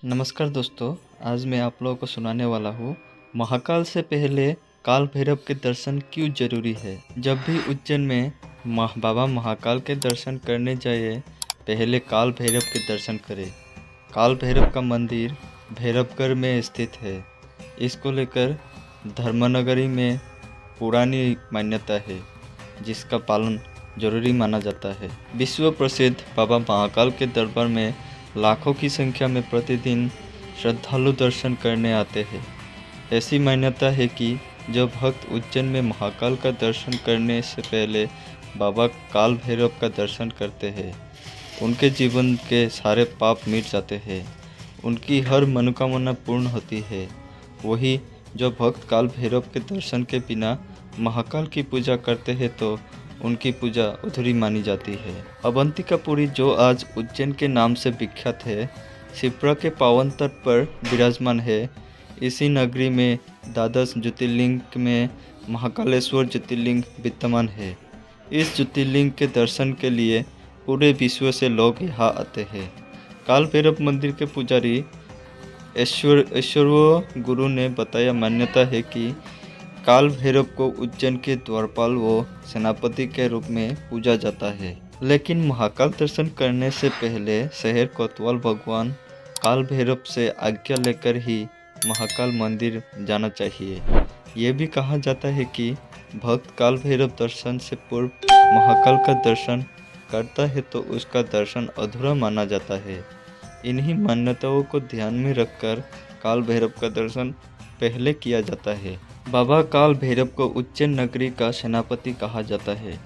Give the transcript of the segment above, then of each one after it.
नमस्कार दोस्तों। आज मैं आप लोगों को सुनाने वाला हूँ महाकाल से पहले काल भैरव के दर्शन क्यों जरूरी है। जब भी उज्जैन में बाबा महाकाल के दर्शन करने जाइए, पहले काल भैरव के दर्शन करें। काल भैरव का मंदिर भैरवगढ़ में स्थित है। इसको लेकर धर्मनगरी में पुरानी मान्यता है, जिसका पालन जरूरी माना जाता है। विश्व प्रसिद्ध बाबा महाकाल के दरबार में लाखों की संख्या में प्रतिदिन श्रद्धालु दर्शन करने आते हैं। ऐसी मान्यता है कि जो भक्त उज्जैन में महाकाल का दर्शन करने से पहले बाबा काल भैरव का दर्शन करते हैं, उनके जीवन के सारे पाप मिट जाते हैं, उनकी हर मनोकामना पूर्ण होती है। वही जो भक्त काल भैरव के दर्शन के बिना महाकाल की पूजा करते हैं तो उनकी पूजा अधूरी मानी जाती है। अवंतिकापुरी, जो आज उज्जैन के नाम से विख्यात है, शिप्रा के पावन तट पर विराजमान है। इसी नगरी में द्वादश ज्योतिर्लिंग में महाकालेश्वर ज्योतिर्लिंग विद्यमान है। इस ज्योतिर्लिंग के दर्शन के लिए पूरे विश्व से लोग यहाँ आते हैं। काल भैरव मंदिर के पुजारी ऐश्वर्य गुरु ने बताया, मान्यता है कि काल भैरव को उज्जैन के द्वारपाल व सेनापति के रूप में पूजा जाता है। लेकिन महाकाल दर्शन करने से पहले शहर कोतवाल भगवान काल भैरव से आज्ञा लेकर ही महाकाल मंदिर जाना चाहिए। ये भी कहा जाता है कि भक्त काल भैरव दर्शन से पूर्व महाकाल का दर्शन करता है तो उसका दर्शन अधूरा माना जाता है। इन्हीं मान्यताओं को ध्यान में रखकर काल भैरव का दर्शन पहले किया जाता है। बाबा काल भैरव को उज्जैन नगरी का सेनापति कहा जाता है।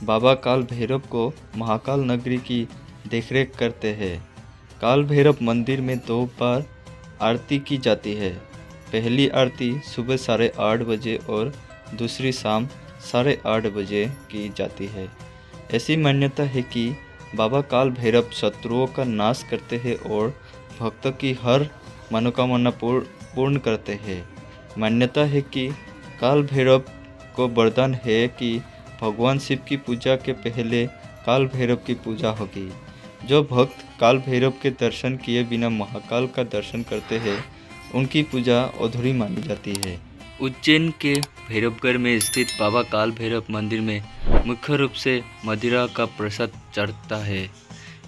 बाबा काल भैरव को महाकाल नगरी की देखरेख करते हैं। काल भैरव मंदिर में 2 बार आरती की जाती है। पहली आरती सुबह 8:30 बजे और दूसरी शाम 8:30 बजे की जाती है। ऐसी मान्यता है कि बाबा काल भैरव शत्रुओं का नाश करते हैं और भक्तों की हर मनोकामना पूर्ण करते हैं। मान्यता है कि काल भैरव को वरदान है कि भगवान शिव की पूजा के पहले काल भैरव की पूजा होगी। जो भक्त काल भैरव के दर्शन किए बिना महाकाल का दर्शन करते हैं, उनकी पूजा अधूरी मानी जाती है। उज्जैन के भैरवगढ़ में स्थित बाबा काल भैरव मंदिर में मुख्य रूप से मदिरा का प्रसाद चढ़ता है।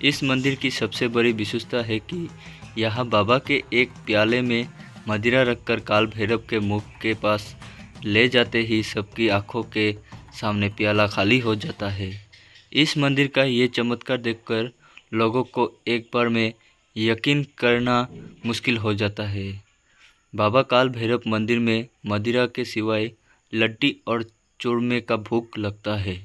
इस मंदिर की सबसे बड़ी विशेषता है कि यहाँ बाबा के एक प्याले में मदिरा रखकर काल भैरव के मुख के पास ले जाते ही सबकी आंखों के सामने प्याला खाली हो जाता है। इस मंदिर का ये चमत्कार देखकर लोगों को एक बार में यकीन करना मुश्किल हो जाता है। बाबा काल भैरव मंदिर में मदिरा के सिवाय लड्डी और चूरमे का भोग लगता है।